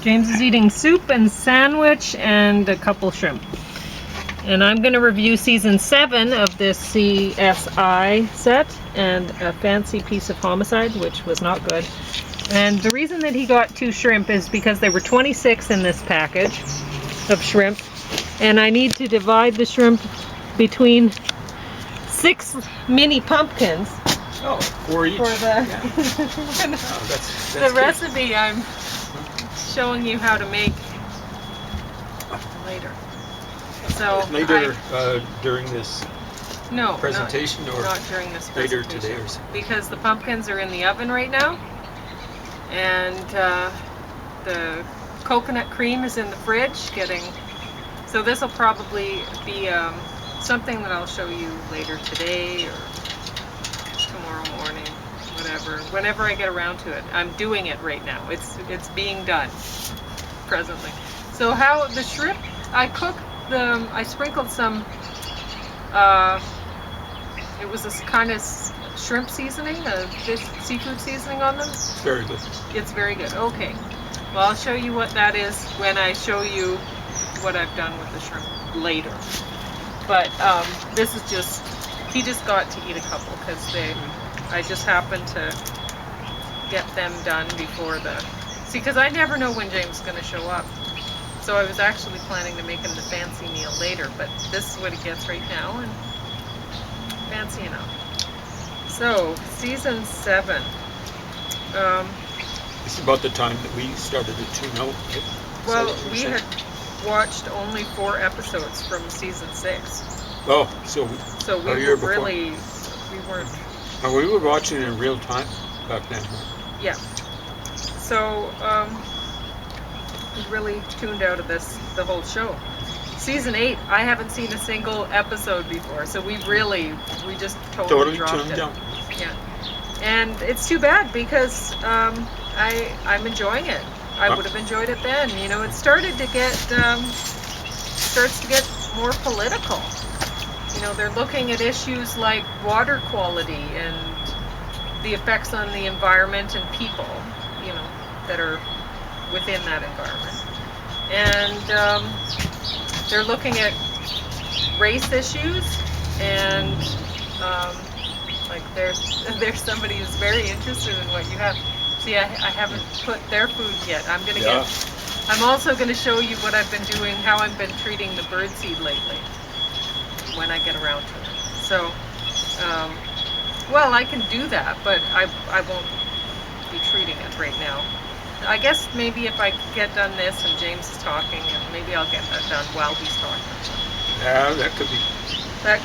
James is eating soup and sandwich and a couple shrimp. And I'm going to review season 7 of this CSI set and a fancy piece of Homicide, which was not good. And the reason that he got 2 shrimp is because there were 26 in this package of shrimp. And I need to divide the shrimp between 6 mini pumpkins. Oh, 4 each. For the, yeah. That's the recipe I'm showing you how to make later. So later during this presentation, not during this later presentation, today or so. because the pumpkins are in the oven right now, and the coconut cream is in the fridge getting. So this will probably be something that I'll show you later today or tomorrow morning, whatever. Whenever I get around to it, I'm doing it right now. It's being done presently. So how the shrimp, I sprinkled some, it was this kind of shrimp seasoning, a seafood seasoning on them. It's very good. It's very good. Okay. Well, I'll show you what that is when I show you what I've done with the shrimp later. But this is just, he just got to eat a couple because I just happened to get them done before because I never know when James is going to show up. So I was actually planning to make him the fancy meal later, but this is what he gets right now, and fancy enough. So, season 7. It's about the time that we started to tune out. Right? Well, we had watched only 4 episodes from season 6. Oh, so we were really, we weren't. Oh, we were watching it in real time back then. Yeah. So, we really tuned out of the whole show. Season 8, I haven't seen a single episode before, so we just totally dropped tuned it. down. Yeah. And it's too bad because I'm enjoying it. I would have enjoyed it then. You know, it starts to get more political. You know, they're looking at issues like water quality and the effects on the environment and people, you know, that are within that environment. And they're looking at race issues, and like there's somebody who's very interested in what you have. See, I haven't put their food yet. I'm also going to show you what I've been doing, how I've been treating the birdseed lately when I get around to it. So, well, I can do that, but I won't be treating it right now. I guess maybe if I get done this and James is talking, and maybe I'll get that done while he's talking. Yeah, that could be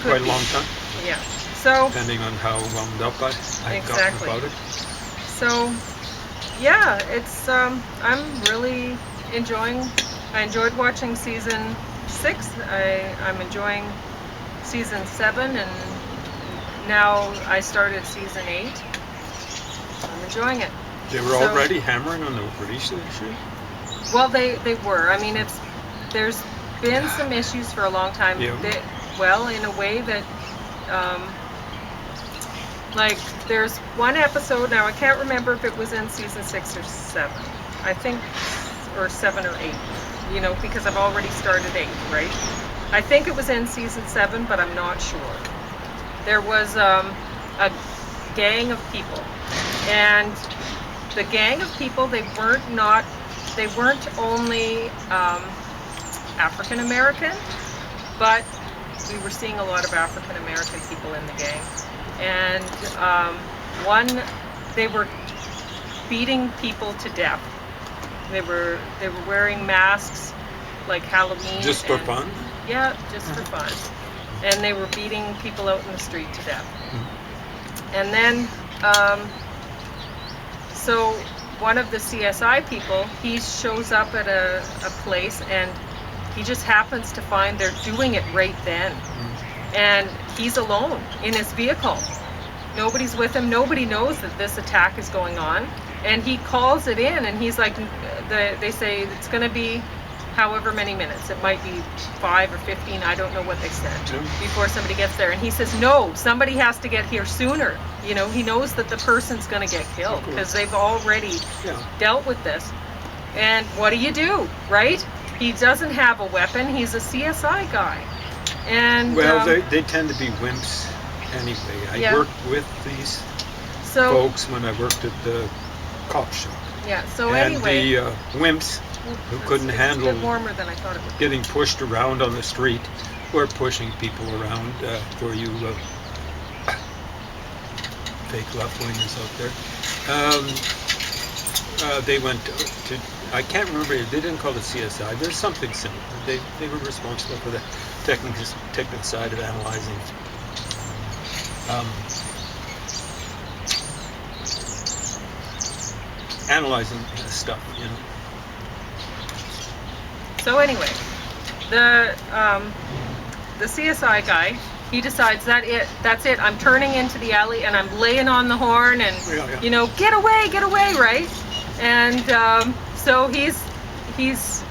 quite a long time. Yeah. So depending on how wound up I've gotten about it. So yeah, it's I'm really enjoying. I enjoyed watching season 6. I'm enjoying season 7, and now I started season 8. I'm enjoying it. They were already hammering on the release of the show? Well, they were. I mean, there's been some issues for a long time. Yeah. Well, in a way that, like, there's one episode, now I can't remember if it was in season 6 or 7. I think, or 7 or 8, you know, because I've already started 8, right? I think it was in season 7, but I'm not sure. There was a gang of people, and the gang of people, they weren't only African American, but we were seeing a lot of African American people in the gang. And they were beating people to death. They were wearing masks like Halloween. Just for fun? Yeah, just for fun. And they were beating people out in the street to death. Mm-hmm. And then so one of the CSI people, he shows up at a place, and he just happens to find they're doing it right then. And he's alone in his vehicle. Nobody's with him. Nobody knows that this attack is going on. And he calls it in, and he's like, they say it's going to be however many minutes. It might be 5 or 15. I don't know what they said before somebody gets there. And he says, no, somebody has to get here sooner. You know, he knows that the person's going to get killed because they've already dealt with this. And what do, right? He doesn't have a weapon. He's a CSI guy. And well, they tend to be wimps anyway. I worked with these folks when I worked at the cop shop. Yeah, so and anyway. the wimps who couldn't handle a bit warmer than I thought it would be. Getting pushed around on the street or pushing people around for you fake left wingers out there. They went to, I can't remember, they didn't call it CSI. There's something similar. They were responsible for the technical side of analyzing stuff, you know. So anyway, the CSI guy, he decides that's it. I'm turning into the alley and I'm laying on the horn and you know, get away, right? And so he's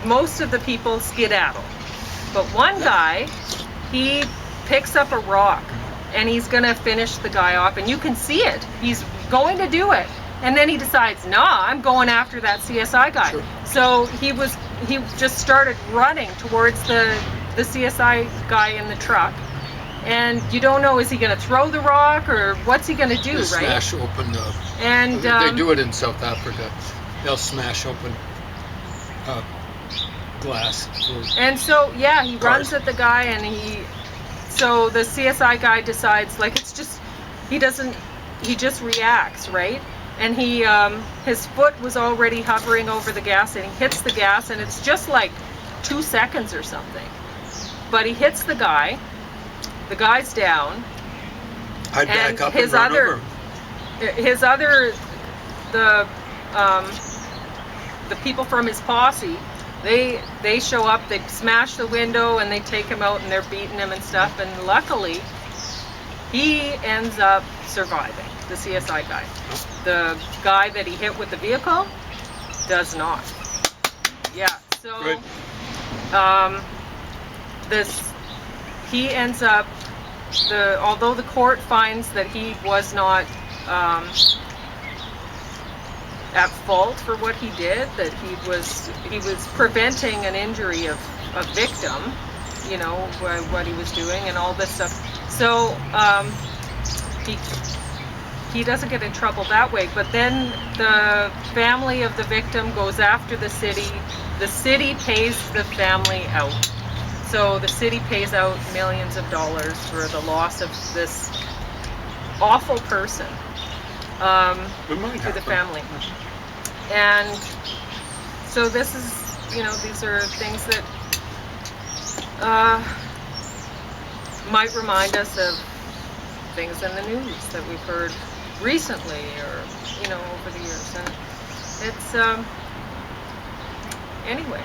most of the people skedaddle, but one guy, he picks up a rock and he's gonna finish the guy off, and you can see it. He's going to do it. And then he decides, nah, I'm going after that CSI guy. Sure. So he just started running towards the CSI guy in the truck. And you don't know, is he going to throw the rock or what's he going to do, right? Smash open and they do it in South Africa. They'll smash open glass. And so, yeah, he runs at the guy, and so the CSI guy decides, like, he just reacts, right? And his foot was already hovering over the gas, and he hits the gas, and it's just like 2 seconds or something. But he hits the guy. The guy's down. I'd back up and run over. The people from his posse, they show up, they smash the window, and they take him out, and they're beating him and stuff. And luckily, he ends up surviving. The CSI guy. The guy that he hit with the vehicle does not. Yeah, so good. He ends up, although the court finds that he was not at fault for what he did, that he was preventing an injury of a victim, you know, what he was doing and all this stuff. So he doesn't get in trouble that way, but then the family of the victim goes after the city. The city pays the family out. So the city pays out millions of dollars for the loss of this awful person to the family. And so this is, you know, these are things that might remind us of things in the news that we've heard recently, or you know, over the years. And it's anyway,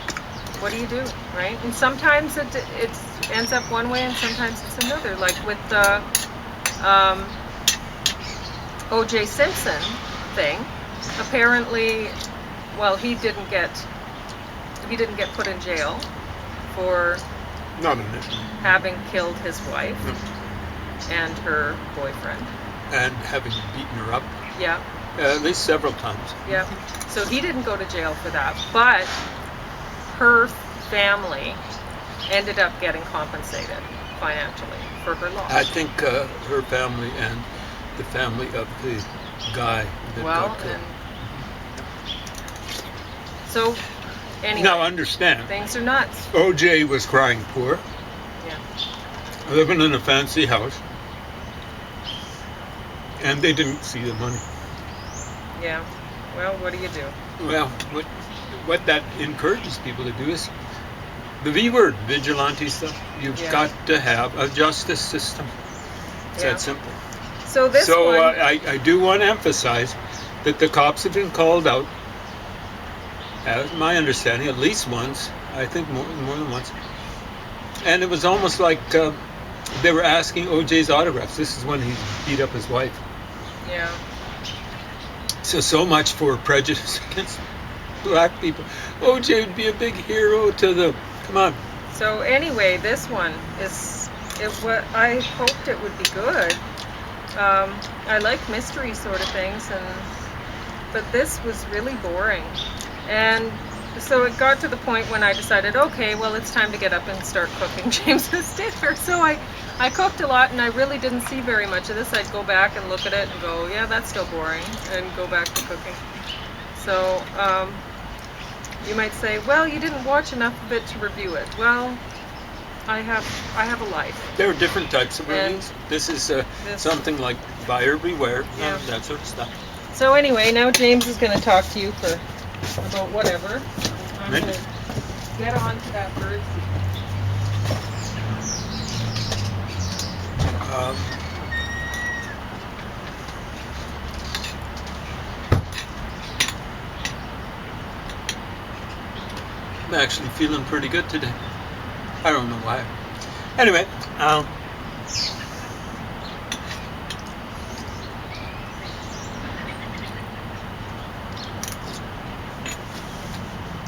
what do you do, right? And sometimes it ends up one way, and sometimes it's another. Like with the O.J. Simpson thing, apparently, well, he didn't get put in jail for having killed his wife and her boyfriend. And having beaten her up. Yeah. At least several times. Yeah. So he didn't go to jail for that, but her family ended up getting compensated financially for her loss. I think her family and the family of the guy that got killed. So, anyway. Now understand. Things are nuts. O.J. was crying poor. Yeah. Living in a fancy house. And they didn't see the money. Yeah. Well, what do you do? Well, what that encourages people to do is the V word, vigilante stuff. You've got to have a justice system. It's that simple. So this one... I do want to emphasize that the cops have been called out, as my understanding, at least once. I think more than once. And it was almost like they were asking O.J.'s autographs. This is when he beat up his wife. Yeah. So much for prejudice against black people. O.J. would be a big hero to the... Come on. So anyway, this one is... I hoped it would be good. I like mystery sort of things, but this was really boring. And so it got to the point when I decided, okay, well, it's time to get up and start cooking James's dinner. So I cooked a lot, and I really didn't see very much of this. I'd go back and look at it and go, yeah, that's still boring, and go back to cooking. So you might say, well, you didn't watch enough of it to review it. Well, I have a life. There are different types of reviews. This is something like buyer beware, Yeah. that sort of stuff. So anyway, now James is going to talk to you for about whatever. I'm Right. going to get on to that bird seed. I'm actually feeling pretty good today. I don't know why. Anyway,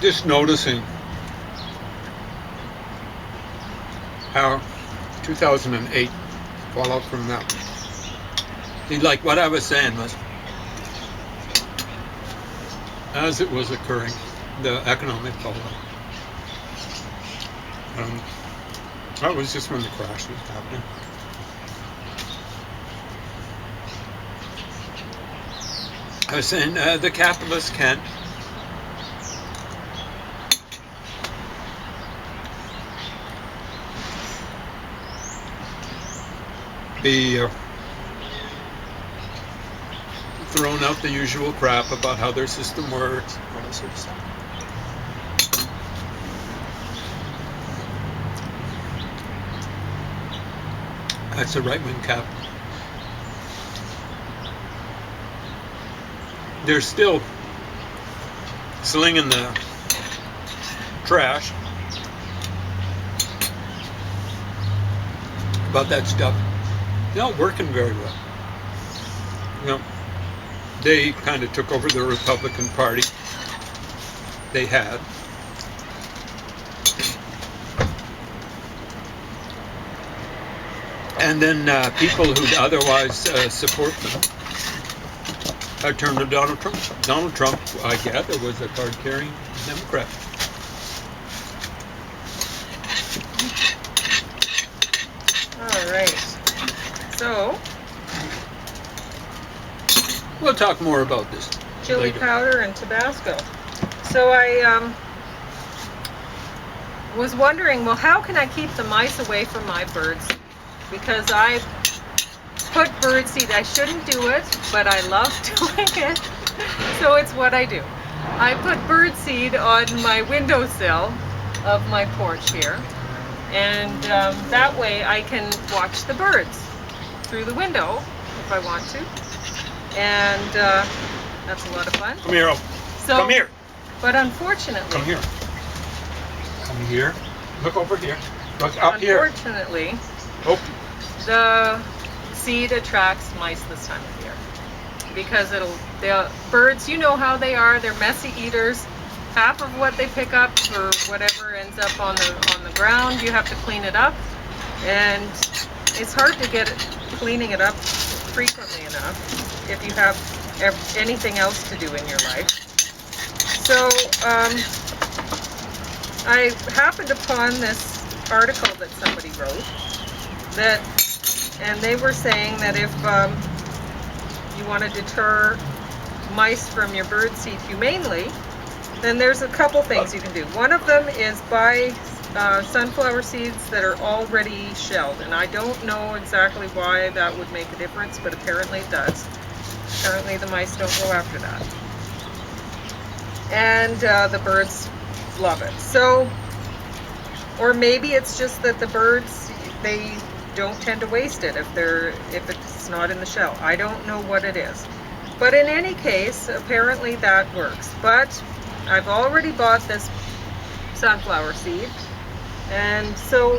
just noticing how 2008 fallout from that. See, like what I was saying was, as it was occurring, the economic fallout. That was just when the crash was happening. I was saying the capitalists can't be thrown out the usual crap about how their system works, all that sort of stuff. That's a right-wing cap. They're still slinging the trash about that stuff. Not working very well. You know, they kind of took over the Republican Party. They had. And then people who'd otherwise support them turned to Donald Trump. Donald Trump, I gather, was a card-carrying Democrat. All right. So, We'll talk more about this chili later. powder and Tabasco. So I was wondering, well, how can I keep the mice away from my birds? Because I put birdseed. I shouldn't do it, but I love doing it. So it's what I do. I put birdseed on my windowsill of my porch here, and that way I can watch the birds through the window if I want to, and that's a lot of fun. Come here, oh. So, Come here. But unfortunately, Come here. Come here. Look over here. Look up here. unfortunately, Oh, the seed attracts mice this time of year because the birds, you know how they are, they're messy eaters. Half of what they pick up or whatever ends up on the ground. You have to clean it up, and it's hard to get cleaning it up frequently enough if you have anything else to do in your life. So I happened upon this article that somebody wrote and they were saying that if you want to deter mice from your birdseed humanely, then there's a couple things you can do. One of them is buy sunflower seeds that are already shelled, and I don't know exactly why that would make a difference, but apparently it does. Apparently the mice don't go after that. And the birds love it. So, or maybe it's just that the birds, they don't tend to waste it if it's not in the shell. I don't know what it is. But in any case, apparently that works. But I've already bought this sunflower seed. And so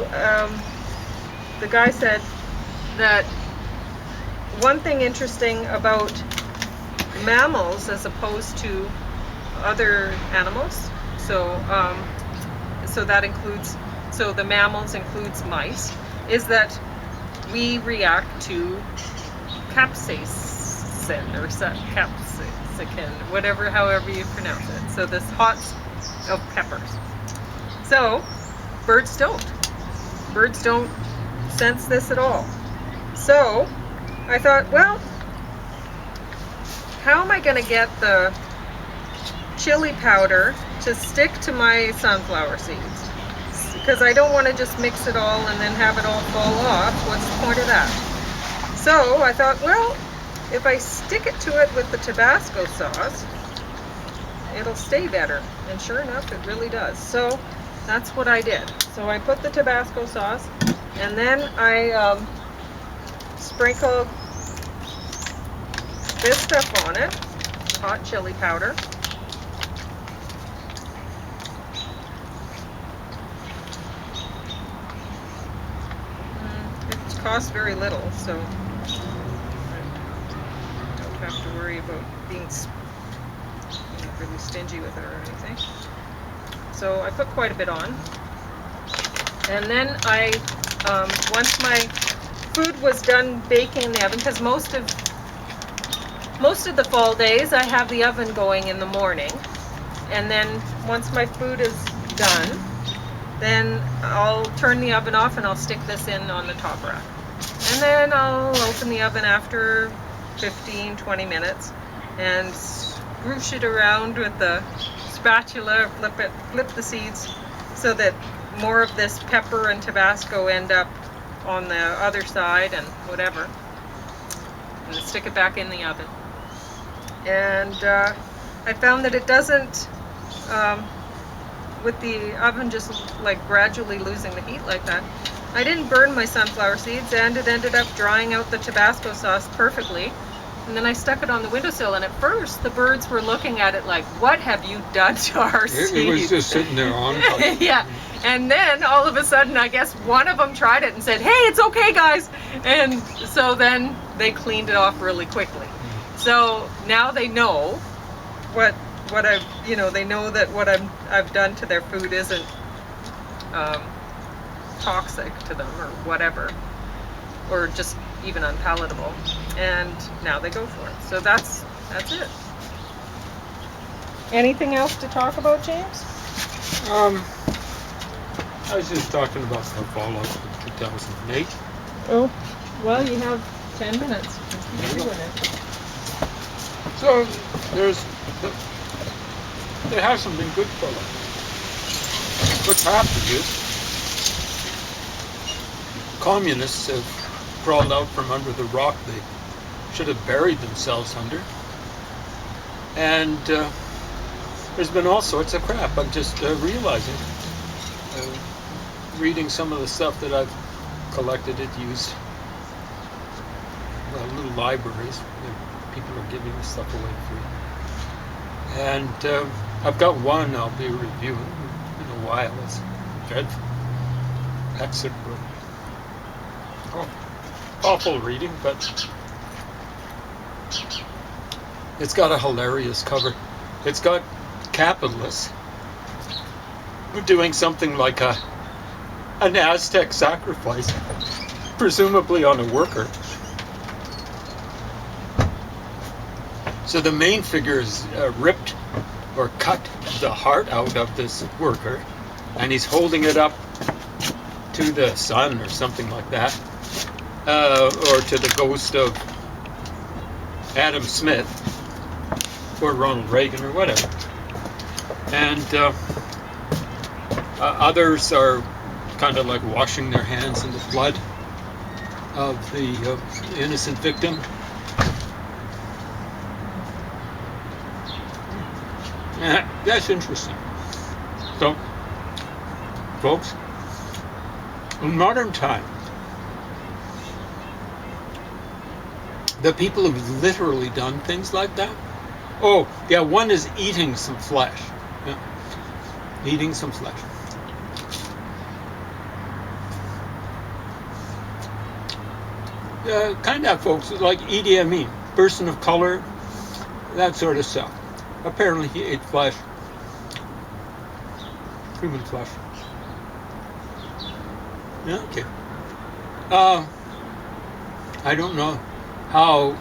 the guy said that one thing interesting about mammals as opposed to other animals, so that includes, so the mammals includes mice, is that we react to capsaicin or Mexican, whatever, however you pronounce it. So this hot of peppers. So birds don't. Birds don't sense this at all. So I thought, well, how am I going to get the chili powder to stick to my sunflower seeds? Because I don't want to just mix it all and then have it all fall off. What's the point of that? So I thought, well, if I stick it to it with the Tabasco sauce, it'll stay better. And sure enough, it really does. So that's what I did. So I put the Tabasco sauce, and then I sprinkled this stuff on it, hot chili powder. It costs very little, so I don't have to worry about being really stingy with it or anything. So I put quite a bit on. And then I, once my food was done baking in the oven, because most of the fall days I have the oven going in the morning, and then once my food is done, then I'll turn the oven off and I'll stick this in on the top rack. And then I'll open the oven after 15-20 minutes and swoosh it around with the spatula, flip the seeds so that more of this pepper and Tabasco end up on the other side and whatever. And stick it back in the oven. And I found that it doesn't, with the oven just like gradually losing the heat like that, I didn't burn my sunflower seeds, and it ended up drying out the Tabasco sauce perfectly. And then I stuck it on the windowsill, and at first the birds were looking at it like, what have you done to our seeds? It was just sitting there on. Yeah. And then all of a sudden, I guess one of them tried it and said, hey, it's okay, guys. And so then they cleaned it off really quickly. So now they know what I've, they know that what I've done to their food isn't toxic to them or whatever, or just even unpalatable. And now they go for it. So that's it. Anything else to talk about, James? I was just talking about the fallout from 2008. Oh, well, you have 10 minutes. Keep doing it. So there hasn't been good fallout. What's happened is communists have crawled out from under the rock they should have buried themselves under. And there's been all sorts of crap. I'm just realizing, reading some of the stuff that I've collected, used little libraries where people are giving this stuff away free. And I've got one I'll be reviewing in a while. It's dreadful. Exit book. Oh, awful reading, but it's got a hilarious cover. It's got capitalists doing something like an Aztec sacrifice, presumably on a worker. So the main figure is ripped or cut the heart out of this worker, and he's holding it up to the sun or something like that, or to the ghost of Adam Smith or Ronald Reagan or whatever. And others are kind of like washing their hands in the blood of the innocent victim. That's interesting. So, folks, in modern time, the people who've literally done things like that. Oh, yeah, one is eating some flesh. Yeah. Eating some flesh. Kind of folks like Idi Amin, person of color, that sort of stuff. Apparently he ate flesh. Human flesh. Yeah, okay. I don't know how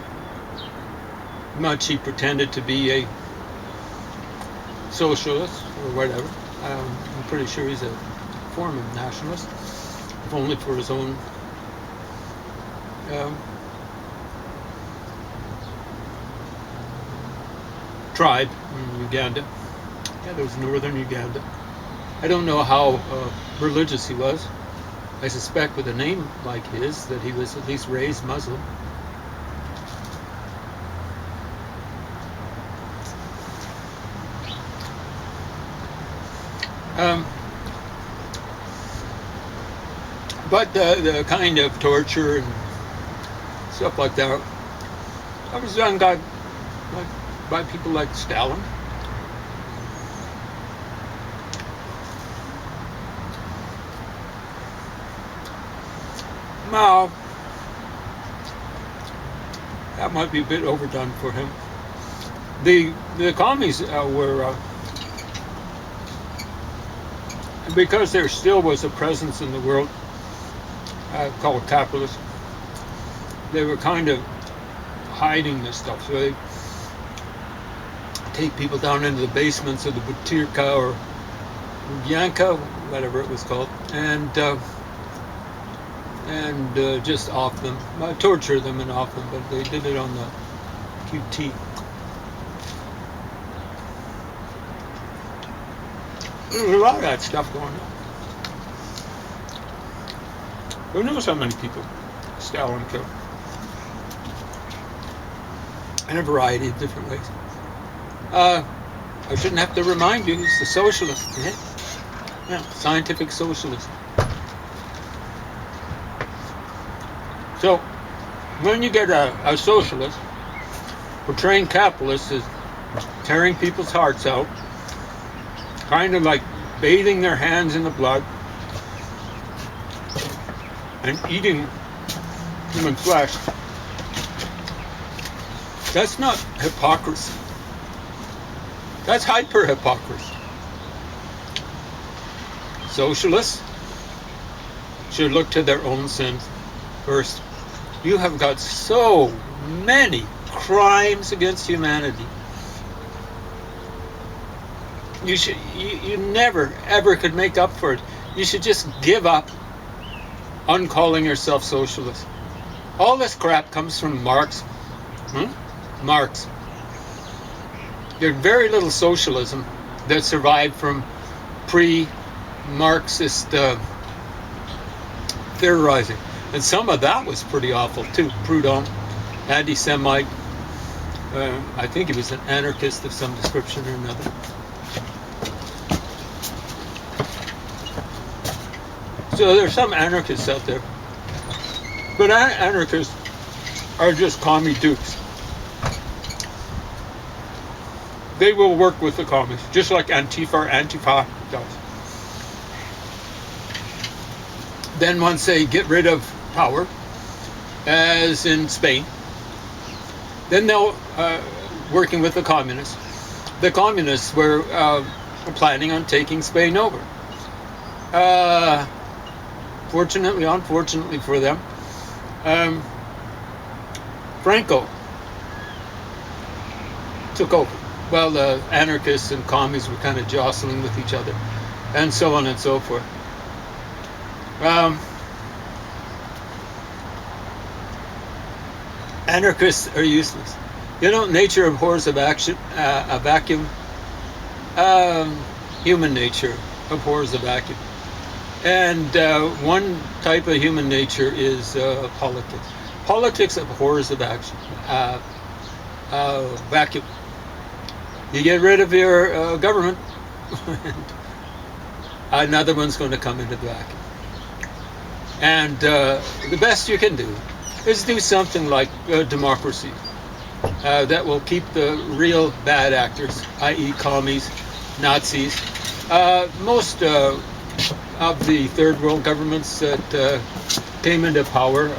much he pretended to be a socialist or whatever. I'm pretty sure he's a form of nationalist, if only for his own tribe in Uganda. Yeah, there was northern Uganda. I don't know how religious he was. I suspect with a name like his that he was at least raised Muslim. But the kind of torture and stuff like that was done by people like Stalin. Now, that might be a bit overdone for him. The commies were, because there still was a presence in the world called capitalism, they were kind of hiding this stuff. So they take people down into the basements of the Butyrka or Yanka, whatever it was called, and just off them, torture them and off them, but they did it on the QT. There's a lot of that stuff going on. Who knows how many people Stalin killed? In a variety of different ways. I shouldn't have to remind you, he's the socialist. Yeah, scientific socialism. So, when you get a socialist portraying capitalists as tearing people's hearts out, kind of like bathing their hands in the blood and eating human flesh, that's not hypocrisy. That's hyper-hypocrisy. Socialists should look to their own sins first. You have got so many crimes against humanity. You never ever could make up for it. You should just give up on calling yourself socialist. All this crap comes from Marx. Marx. There's very little socialism that survived from pre-Marxist theorizing. And some of that was pretty awful too. Proudhon, anti-Semite. I think he was an anarchist of some description or another. So there's some anarchists out there. But anarchists are just commie dupes. They will work with the commies, just like Antifa does. Then once they get rid of power, as in Spain, then they'll working with the communists. The communists were planning on taking Spain over. Fortunately, unfortunately for them, Franco took over. Well, the anarchists and commies were kind of jostling with each other, and so on and so forth. Anarchists are useless. You know, nature abhors a vacuum. Human nature abhors a vacuum. And one type of human nature is politics. Politics abhors a vacuum. You get rid of your government, and another one's going to come into the vacuum. And the best you can do is do something like democracy that will keep the real bad actors, i.e. commies, Nazis. Most of the third world governments that came into power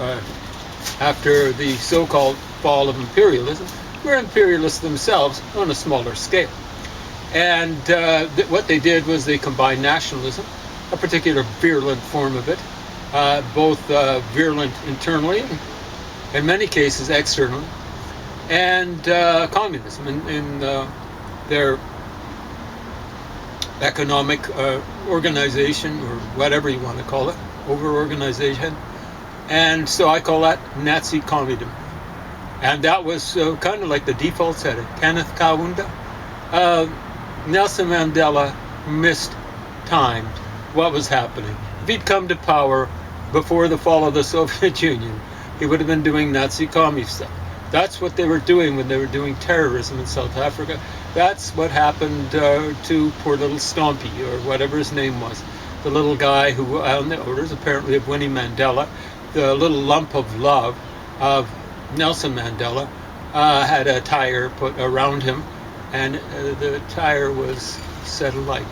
after the so-called fall of imperialism were imperialists themselves on a smaller scale. And what they did was they combined nationalism, a particular virulent form of it, both virulent internally and in many cases externally, and communism in their economic organization, or whatever you want to call it, over-organization. And so I call that Nazi communism. And that was kind of like the default setting. Kenneth Kaunda. Nelson Mandela missed timed what was happening. If he'd come to power before the fall of the Soviet Union, he would have been doing Nazi commie stuff. That's what they were doing when they were doing terrorism in South Africa. That's what happened to poor little Stompy, or whatever his name was. The little guy who, on the orders apparently of Winnie Mandela, the little lump of love of Nelson Mandela, had a tire put around him, and the tire was set alight.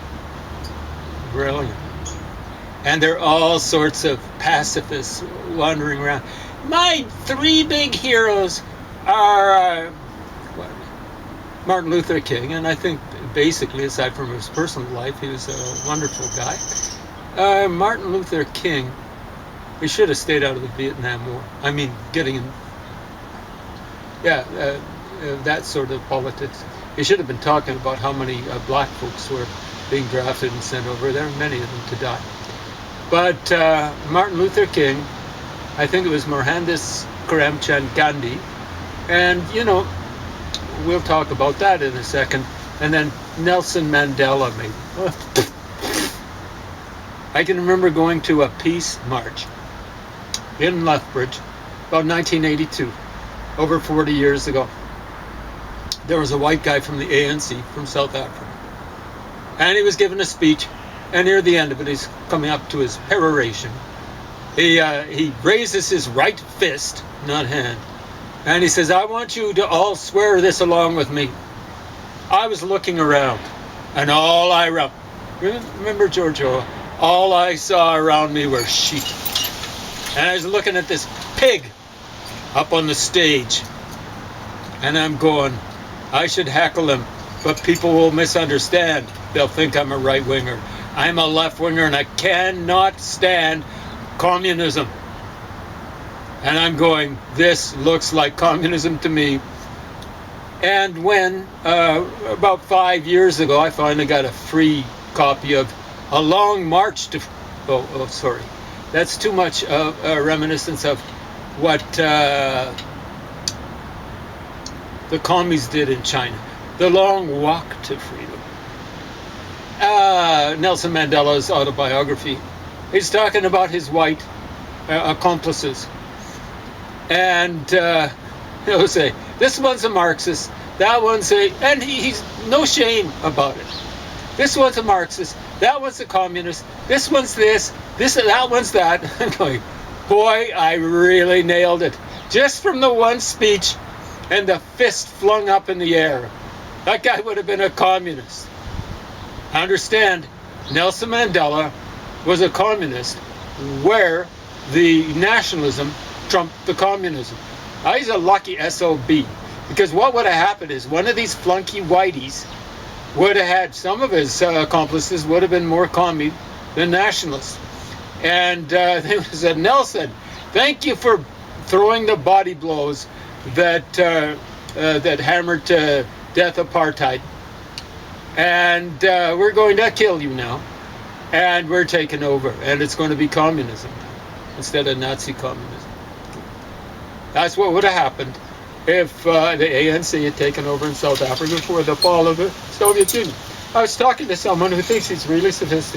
Brilliant. And there are all sorts of pacifists wandering around. My three big heroes are Martin Luther King, and I think basically, aside from his personal life, he was a wonderful guy. Martin Luther King, he should have stayed out of the Vietnam War. I mean, getting in, that sort of politics. He should have been talking about how many black folks were being drafted and sent over there, many of them to die. But Martin Luther King, I think it was Mohandas Karamchand Gandhi, and we'll talk about that in a second. And then Nelson Mandela, maybe. I can remember going to a peace march in Lethbridge about 1982, over 40 years ago. There was a white guy from the ANC from South Africa, and he was giving a speech, and near the end of it, he's coming up to his peroration. He raises his right fist, not hand, and he says, "I want you to all swear this along with me." I was looking around, and all I remember George Orwell, all I saw around me were sheep. And I was looking at this pig up on the stage, and I'm going, I should heckle him, but people will misunderstand. They'll think I'm a right-winger. I'm a left-winger, and I cannot stand communism. And I'm going, this looks like communism to me. And when, about 5 years ago, I finally got a free copy of A Long March to... Oh, sorry. That's too much a reminiscence of what the commies did in China. The Long Walk to Freedom. Nelson Mandela's autobiography. He's talking about his white accomplices. And he'll say, this one's a Marxist, that one's a... And he's no shame about it. This one's a Marxist, that one's a communist, this one's this, that one's that. I'm going, boy, I really nailed it. Just from the one speech and the fist flung up in the air. That guy would have been a communist. I understand Nelson Mandela was a communist where the nationalism trumped the communism. He's a lucky SOB, because what would have happened is one of these flunky whiteys would have had, some of his accomplices would have been more commie than nationalists. And they said, Nelson, thank you for throwing the body blows that that hammered to death apartheid. And we're going to kill you now. And we're taking over. And it's going to be communism now, instead of Nazi communism. That's what would have happened if the ANC had taken over in South Africa before the fall of the Soviet Union. I was talking to someone who thinks he's really sophisticated.